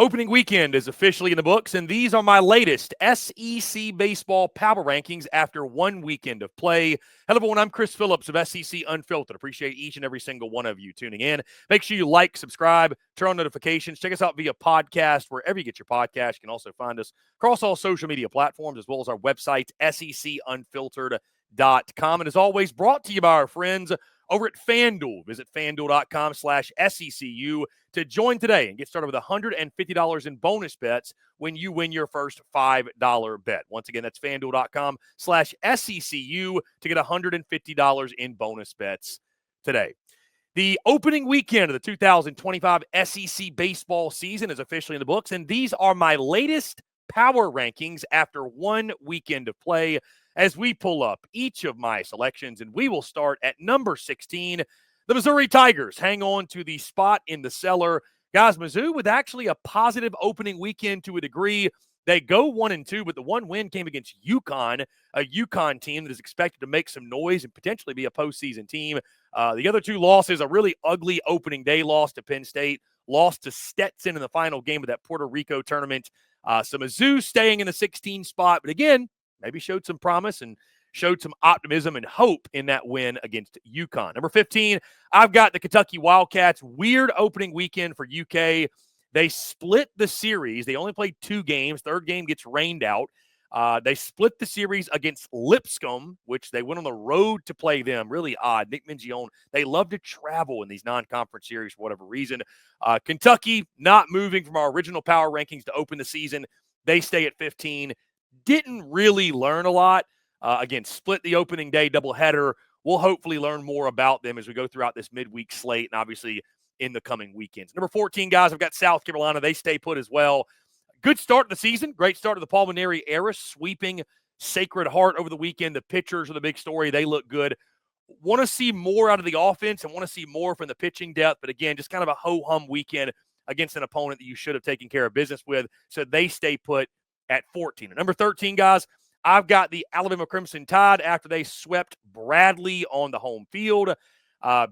Opening weekend is officially in the books, and these are my latest SEC baseball power rankings after 1 weekend of play. Hello, everyone. I'm Chris Phillips of SEC Unfiltered. Appreciate each and every single one of you tuning in. Make sure you like, subscribe, turn on notifications. Check us out via podcast, wherever you get your podcast. You can also find us across all social media platforms, as well as our website, secunfiltered.com. And as always, brought to you by our friends over at FANDUEL. Visit FANDUEL.com/SECU to join today and get started with $150 in bonus bets when you win your first $5 bet. Once again, that's FANDUEL.com/SECU to get $150 in bonus bets today. The opening weekend of the 2025 SEC baseball season is officially in the books, and these are my latest power rankings after 1 weekend of play as we pull up each of my selections, and we will start at number 16. The Missouri Tigers hang on to the spot in the cellar. Guys, Mizzou with actually a positive opening weekend to a degree. They go 1-2, but the one win came against UConn, a UConn team that is expected to make some noise and potentially be a postseason team. The other two losses, a really ugly opening day loss to Penn State, lost to Stetson in the final game of that Puerto Rico tournament. So Mizzou staying in the 16 spot, but again, maybe showed some promise and showed some optimism and hope in that win against UConn. Number 15, I've got the Kentucky Wildcats. Weird opening weekend for UK. They split the series. They only played 2 games. Third game gets rained out. They split the series against Lipscomb, which they went on the road to play them. Really odd. Nick Mingione, they love to travel in these non-conference series for whatever reason. Kentucky not moving from our original power rankings to open the season. They stay at 15. Didn't really learn a lot. Again, split the opening day doubleheader. We'll hopefully learn more about them as we go throughout this midweek slate and obviously in the coming weekends. Number 14, guys, I've got South Carolina. They stay put as well. Good start to the season. Great start to the Pulmonary era, sweeping Sacred Heart over the weekend. The pitchers are the big story. They look good. Want to see more out of the offense and want to see more from the pitching depth. But again, just kind of a ho-hum weekend against an opponent that you should have taken care of business with. So they stay put at 14. At number 13, guys, I've got the Alabama Crimson Tide after they swept Bradley on the home field.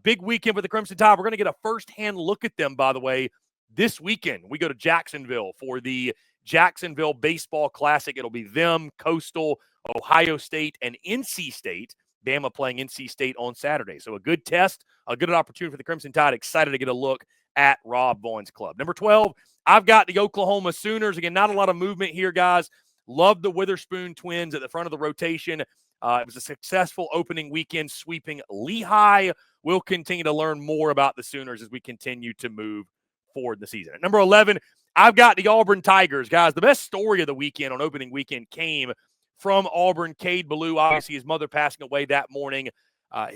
Big weekend with the Crimson Tide. We're going to get a firsthand look at them, by the way, this weekend. We go to Jacksonville for the Jacksonville Baseball Classic. It'll be them, Coastal, Ohio State, and NC State. Bama playing NC State on Saturday. So a good test, a good opportunity for the Crimson Tide. Excited to get a look at Rob Vaughn's club. Number 12, I've got the Oklahoma Sooners. Again, not a lot of movement here, guys. Love the Witherspoon twins at the front of the rotation. It was a successful opening weekend sweeping Lehigh. We'll continue to learn more about the Sooners as we continue to move forward in the season. At number 11, I've got the Auburn Tigers. Guys, the best story of the weekend on opening weekend came from Auburn. Cade Ballou, obviously his mother passing away that morning,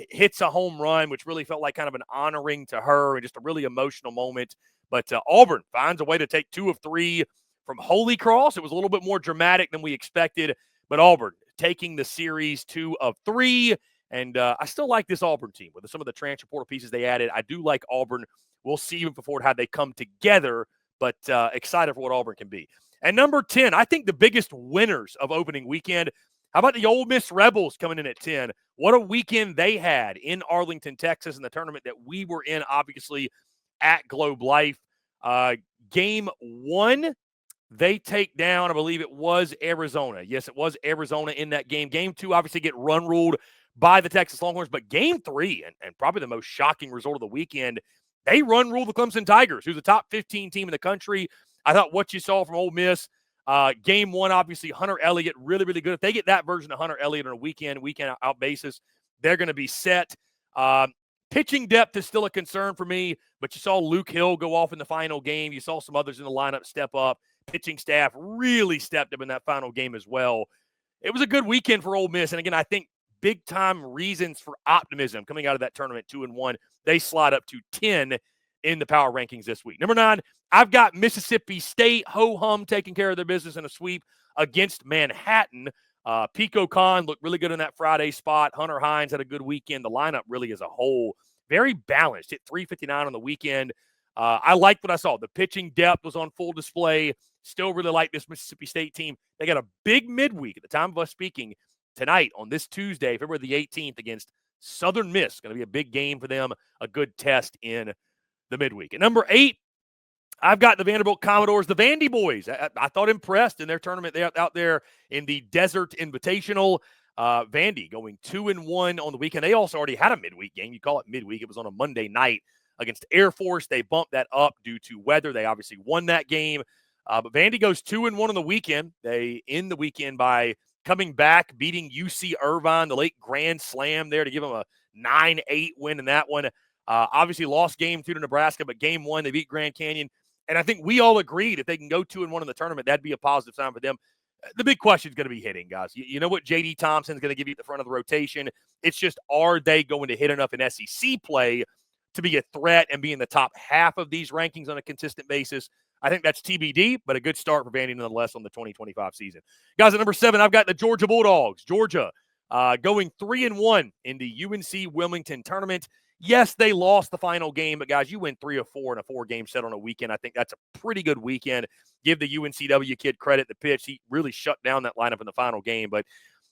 hits a home run, which really felt like kind of an honoring to her and just a really emotional moment. But Auburn finds a way to take 2 of 3 from Holy Cross. It was a little bit more dramatic than we expected, but Auburn taking the series 2 of 3. And I still like this Auburn team with some of the transfer portal pieces they added. I do like Auburn. We'll see moving forward how they come together, but excited for what Auburn can be. And number 10, I think the biggest winners of opening weekend, how about the Ole Miss Rebels coming in at 10? What a weekend they had in Arlington, Texas, in the tournament that we were in, obviously, at Globe Life. Game 1, they take down, I believe it was Arizona. Yes, it was Arizona in that game. Game 2, obviously, get run ruled by the Texas Longhorns. But game 3, and probably the most shocking result of the weekend, they run ruled the Clemson Tigers, who's the top 15 team in the country. I thought what you saw from Ole Miss, game 1, obviously, Hunter Elliott, really, really good. If they get that version of Hunter Elliott on a weekend out basis, they're going to be set. Pitching depth is still a concern for me, but you saw Luke Hill go off in the final game. You saw some others in the lineup step up. Pitching staff really stepped up in that final game as well. It was a good weekend for Ole Miss. And again, I think big-time reasons for optimism coming out of that tournament, 2-1. They slide up to 10 in the power rankings this week. Number 9, I've got Mississippi State, ho-hum, taking care of their business in a sweep against Manhattan. Pico Khan looked really good in that Friday spot. Hunter Hines had a good weekend. The lineup really as a whole, very balanced. Hit .359 on the weekend. I liked what I saw. The pitching depth was on full display. Still really like this Mississippi State team. They got a big midweek at the time of us speaking tonight on this Tuesday, February the 18th, against Southern Miss. Going to be a big game for them, a good test in the midweek. At number 8, I've got the Vanderbilt Commodores, the Vandy boys. I thought impressed in their tournament. They're out there in the Desert Invitational. Vandy going 2-1 on the weekend. They also already had a midweek game. You call it midweek. It was on a Monday night against Air Force. They bumped that up due to weather. They obviously won that game. But Vandy goes 2-1 on the weekend. They end the weekend by coming back, beating UC Irvine, the late Grand Slam there to give them a 9-8 win in that one. Obviously lost game 2 to Nebraska, but game 1, they beat Grand Canyon. And I think we all agreed if they can go 2-1 in the tournament, that'd be a positive sign for them. The big question is going to be hitting, guys. You know what J.D. Thompson's going to give you at the front of the rotation. It's just, are they going to hit enough in SEC play to be a threat and be in the top half of these rankings on a consistent basis? I think that's TBD, but a good start for Vandy nonetheless on the 2025 season. Guys, at number 7, I've got the Georgia Bulldogs. Georgia going 3-1 in the UNC Wilmington tournament. Yes, they lost the final game, but guys, you win 3 of 4 in a 4-game set on a weekend. I think that's a pretty good weekend. Give the UNCW kid credit. The pitch, he really shut down that lineup in the final game, but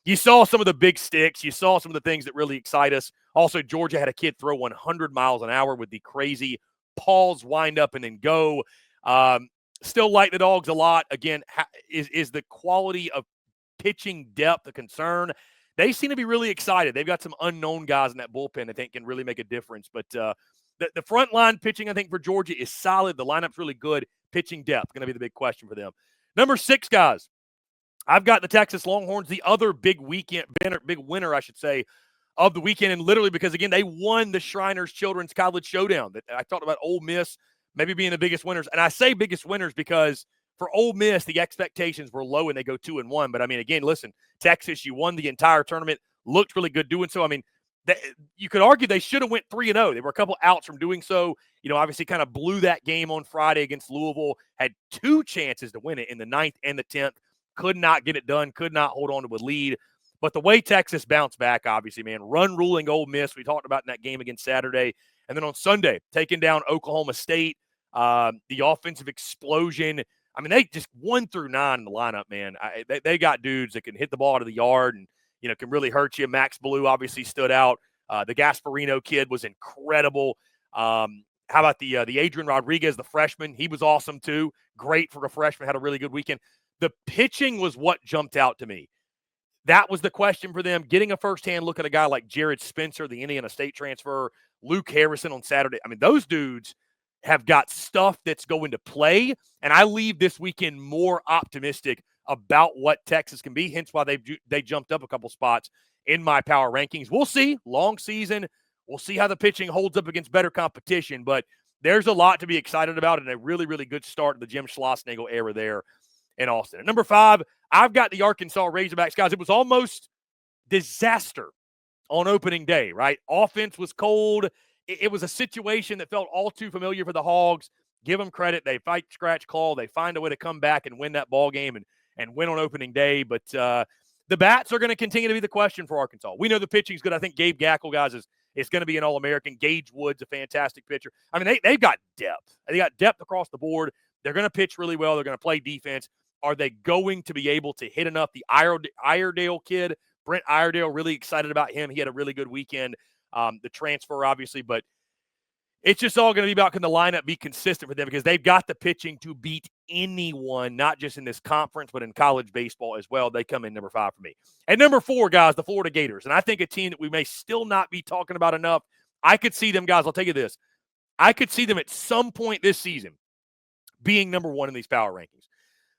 you saw some of the big sticks. You saw some of the things that really excite us. Also, Georgia had a kid throw 100 miles an hour with the crazy pause, wind up, and then go. Still like the Dogs a lot. Again, is the quality of pitching depth a concern? They seem to be really excited. They've got some unknown guys in that bullpen I think can really make a difference. But the front line pitching, I think, for Georgia is solid. The lineup's really good. Pitching depth going to be the big question for them. Number 6, guys, I've got the Texas Longhorns, the other big winner, I should say, of the weekend. And literally because, again, they won the Shriners Children's College Showdown. I talked about Ole Miss maybe being the biggest winners. And I say biggest winners because for Ole Miss, the expectations were low and they go 2-1. But, I mean, again, listen, Texas, you won the entire tournament, looked really good doing so. I mean, you could argue they should have went 3-0. They were a couple outs from doing so. You know, obviously kind of blew that game on Friday against Louisville, had 2 chances to win it in the 9th and the 10th. Could not get it done, could not hold on to a lead. But the way Texas bounced back, obviously, man, run ruling Ole Miss, we talked about in that game against Saturday. And then on Sunday, taking down Oklahoma State, the offensive explosion. I mean, they just 1 through 9 in the lineup, man. They got dudes that can hit the ball to the yard and, you know, can really hurt you. Max Blue obviously stood out. The Gasparino kid was incredible. How about the Adrian Rodriguez, the freshman? He was awesome too. Great for a freshman, had a really good weekend. The pitching was what jumped out to me. That was the question for them. Getting a firsthand look at a guy like Jared Spencer, the Indiana State transfer, Luke Harrison on Saturday. I mean, those dudes have got stuff that's going to play, and I leave this weekend more optimistic about what Texas can be, hence why they jumped up a couple spots in my power rankings. We'll see. Long season. We'll see how the pitching holds up against better competition, but there's a lot to be excited about and a really, really good start to the Jim Schlossnagle era there in Austin. At number 5, I've got the Arkansas Razorbacks. Guys, it was almost disaster on opening day, right? Offense was cold. It was a situation that felt all too familiar for the Hogs. Give them credit. They fight, scratch, claw. They find a way to come back and win that ball game and win on opening day. But the bats are going to continue to be the question for Arkansas. We know the pitching's good. I think Gabe Gackle, guys, is going to be an All-American. Gage Wood's a fantastic pitcher. I mean, they've got depth. They got depth across the board. They're going to pitch really well. They're going to play defense. Are they going to be able to hit enough? The Iredale kid, Brent Iredale, really excited about him. He had a really good weekend. The transfer, obviously, but it's just all going to be about can the lineup be consistent for them because they've got the pitching to beat anyone, not just in this conference, but in college baseball as well. They come in number 5 for me. And number 4, guys, the Florida Gators. And I think a team that we may still not be talking about enough. I could see them, guys, I'll tell you this. I could see them at some point this season being number 1 in these power rankings.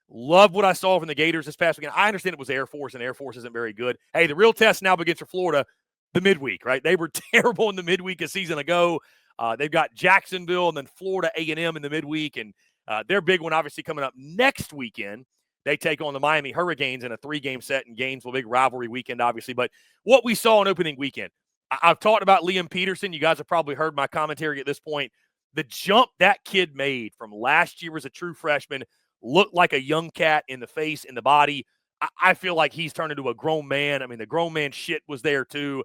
Love what I saw from the Gators this past weekend. I understand it was Air Force, and Air Force isn't very good. Hey, the real test now begins for Florida the midweek, right? They were terrible in the midweek a season ago. They've got Jacksonville and then Florida A&M in the midweek, and their big one obviously coming up next weekend. They take on the Miami Hurricanes in a 3-game set in Gainesville, big rivalry weekend, obviously. But what we saw on opening weekend, I've talked about Liam Peterson. You guys have probably heard my commentary at this point. The jump that kid made from last year as a true freshman looked like a young cat in the face, in the body. I feel like he's turned into a grown man. I mean, the grown man shit was there too.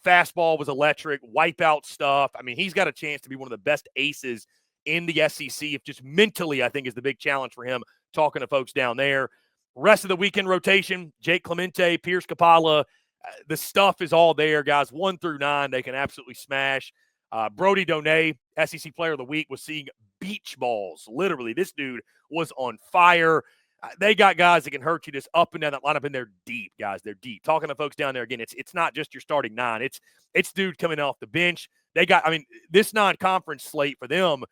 Fastball was electric, wipeout stuff. I mean, he's got a chance to be one of the best aces in the SEC. If just mentally, I think is the big challenge for him, talking to folks down there. Rest of the weekend rotation, Jake Clemente, Pierce Capala, the stuff is all there, guys. 1 through 9, they can absolutely smash. Brody Donay, SEC Player of the Week, was seeing beach balls. Literally, this dude was on fire. They got guys that can hurt you just up and down that lineup, and they're deep, guys. They're deep. Talking to folks down there again, it's not just your starting 9. It's dude coming off the bench. This non-conference slate for them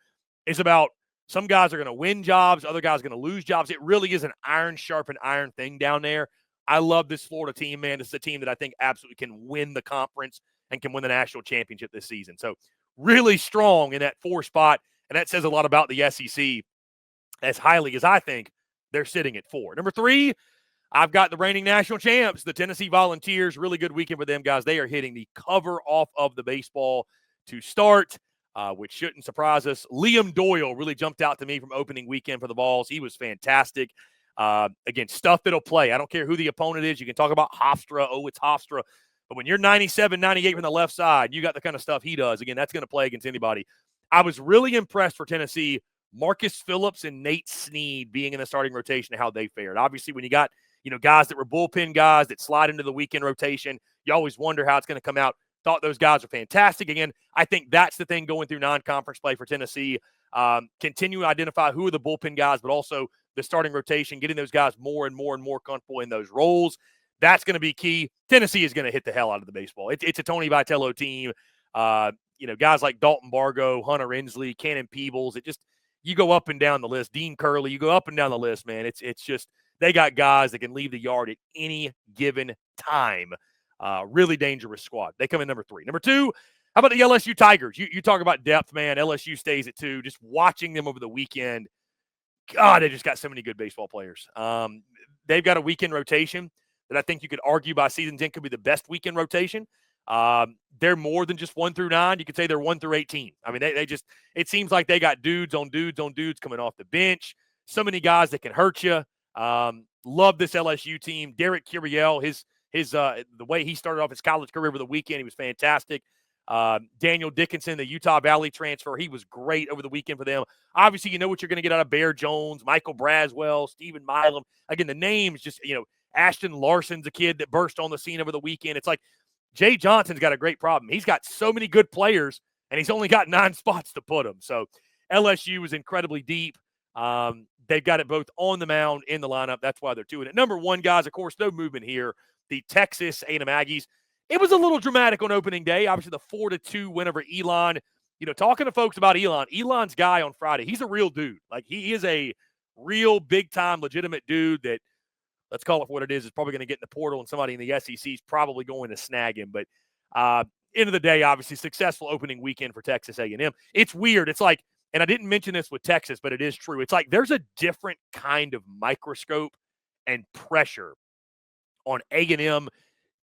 is about some guys are going to win jobs, other guys are going to lose jobs. It really is an iron sharpen iron thing down there. I love this Florida team, man. This is a team that I think absolutely can win the conference and can win the national championship this season. So really strong in that 4 spot, and that says a lot about the SEC as highly as I think they're sitting at 4. Number 3, I've got the reigning national champs, the Tennessee Volunteers. Really good weekend for them, guys. They are hitting the cover off of the baseball to start, which shouldn't surprise us. Liam Doyle really jumped out to me from opening weekend for the Vols. He was fantastic. Again, stuff that'll play. I don't care who the opponent is. You can talk about Hofstra. Oh, it's Hofstra. But when you're 97, 98 from the left side, you got the kind of stuff he does. Again, that's going to play against anybody. I was really impressed for Tennessee. Marcus Phillips and Nate Snead being in the starting rotation and how they fared. Obviously, when you got guys that were bullpen guys that slide into the weekend rotation, you always wonder how it's going to come out. Thought those guys are fantastic. Again, I think that's the thing going through non-conference play for Tennessee. Continue to identify who are the bullpen guys, but also the starting rotation, getting those guys more and more and more comfortable in those roles. That's going to be key. Tennessee is going to hit the hell out of the baseball. It's a Tony Vitello team. Guys like Dalton Bargo, Hunter Inslee, Cannon Peebles. You go up and down the list. Dean Curley, you go up and down the list, man. It's just they got guys that can leave the yard at any given time. Really dangerous squad. They come in number 3. Number 2, how about the LSU Tigers? You talk about depth, man. LSU stays at 2. Just watching them over the weekend, God, they just got so many good baseball players. They've got a weekend rotation that I think you could argue by season's end could be the best weekend rotation. They're more than just 1 through 9. You could say they're 1 through 18. I mean, they just – it seems like they got dudes on dudes on dudes coming off the bench. So many guys that can hurt you. Love this LSU team. Derek Curiel, the way he started off his college career over the weekend, he was fantastic. Daniel Dickinson, the Utah Valley transfer, he was great over the weekend for them. Obviously, you know what you're going to get out of Bear Jones, Michael Braswell, Stephen Milam. Again, the names just, Ashton Larson's a kid that burst on the scene over the weekend. It's like Jay Johnson's got a great problem. He's got so many good players, and he's only got 9 spots to put them. So LSU is incredibly deep. They've got it both on the mound, in the lineup. That's why they're 2 in it. Number 1, guys, of course, no movement here. The Texas A&M Aggies. It was a little dramatic on opening day. Obviously, the 4-2 win over Elon. Talking to folks about Elon's guy on Friday, he's a real dude. Like, he is a real big-time, legitimate dude that, let's call it what it is probably going to get in the portal, and somebody in the SEC is probably going to snag him. But end of the day, obviously, successful opening weekend for Texas A&M. It's weird. It's like, and I didn't mention this with Texas, but it is true. It's like there's a different kind of microscope and pressure on A&M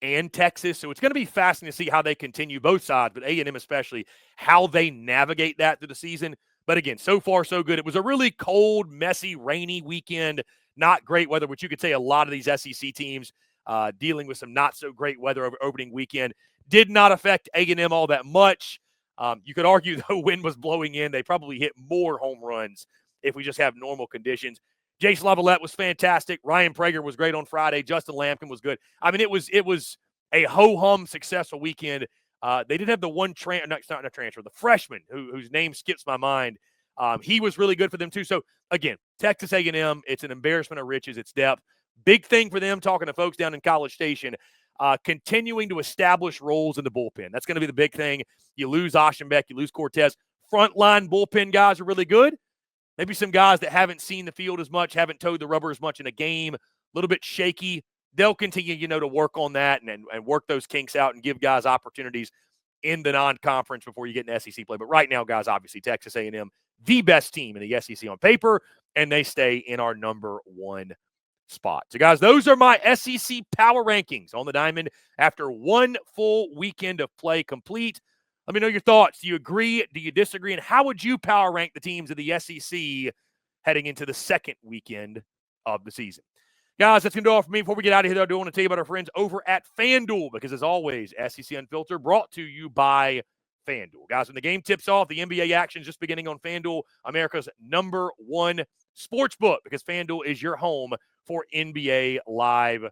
and Texas. So it's going to be fascinating to see how they continue, both sides, but A&M especially, how they navigate that through the season. But again, so far so good. It was a really cold, messy, rainy weekend. Not great weather, which you could say a lot of these SEC teams dealing with some not so great weather over opening weekend. Did not affect A&M all that much. You could argue the wind was blowing in. They probably hit more home runs if we just have normal conditions. Jace Lavalette was fantastic. Ryan Prager was great on Friday. Justin Lampkin was good. I mean, it was a ho-hum successful weekend. They did have the one the freshman whose name skips my mind. He was really good for them too. So again, Texas A&M, it's an embarrassment of riches. It's depth. Big thing for them, talking to folks down in College Station, continuing to establish roles in the bullpen. That's going to be the big thing. You lose Aschenbeck, you lose Cortez. Frontline bullpen guys are really good. Maybe some guys that haven't seen the field as much, haven't towed the rubber as much in a game, a little bit shaky. They'll continue, to work on that and work those kinks out and give guys opportunities in the non-conference before you get an SEC play. But right now, guys, obviously Texas A&M, the best team in the SEC on paper, and they stay in our number 1 spot. So, guys, those are my SEC power rankings on the diamond after one full weekend of play complete. Let me know your thoughts. Do you agree? Do you disagree? And how would you power rank the teams of the SEC heading into the second weekend of the season? Guys, that's going to do all for me. Before we get out of here, though, I do want to tell you about our friends over at FanDuel because, as always, SEC Unfiltered brought to you by FanDuel. Guys, when the game tips off, the NBA action is just beginning on FanDuel, America's number 1 sports book, because FanDuel is your home for NBA live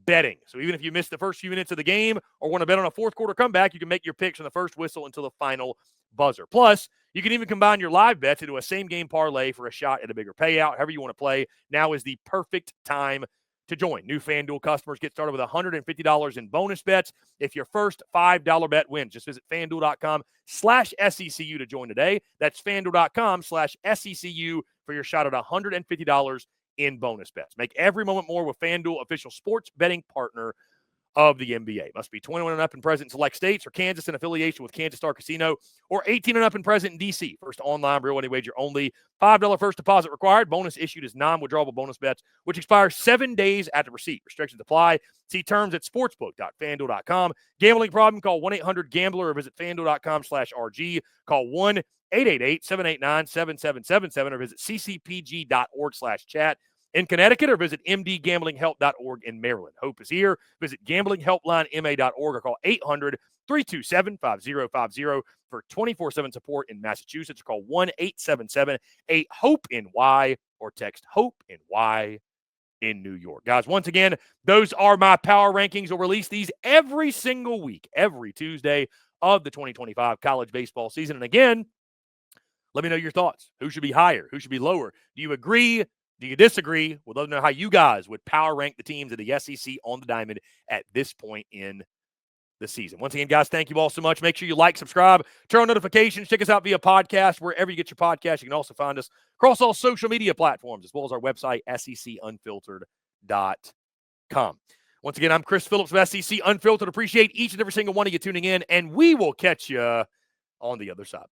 betting. So even if you missed the first few minutes of the game or want to bet on a fourth quarter comeback, you can make your picks from the first whistle until the final buzzer. Plus, you can even combine your live bets into a same-game parlay for a shot at a bigger payout. However you want to play, now is the perfect time to join. New FanDuel customers get started with $150 in bonus bets if your first $5 bet wins. Just visit FanDuel.com/SECU to join today. That's FanDuel.com/SECU for your shot at $150 in bonus bets. Make every moment more with FanDuel, official sports betting partner of the NBA. Must be 21 and up and present in select states, or Kansas in affiliation with Kansas Star Casino, or 18 and up and present in D.C. First online real money wager only. $5 first deposit required. Bonus issued as non-withdrawable bonus bets, which expire 7 days after receipt. Restrictions apply. See terms at sportsbook.fanduel.com. Gambling problem? Call 1-800-GAMBLER or visit fanduel.com/RG. Call 1-888-789-7777 or visit ccpg.org/chat. In Connecticut, or visit mdgamblinghelp.org in Maryland. Hope is here. Visit gamblinghelplinema.org or call 800-327-5050 for 24/7 support in Massachusetts. Call 1-877-8-HOPE-NY or text HOPE-NY in New York. Guys, once again, those are my power rankings. We'll release these every single week, every Tuesday of the 2025 college baseball season. And again, let me know your thoughts. Who should be higher? Who should be lower? Do you agree? Do you disagree? We'd love to know how you guys would power rank the teams of the SEC on the diamond at this point in the season. Once again, guys, thank you all so much. Make sure you like, subscribe, turn on notifications. Check us out via podcast, wherever you get your podcast. You can also find us across all social media platforms, as well as our website, secunfiltered.com. Once again, I'm Chris Phillips of SEC Unfiltered. Appreciate each and every single one of you tuning in, and we will catch you on the other side.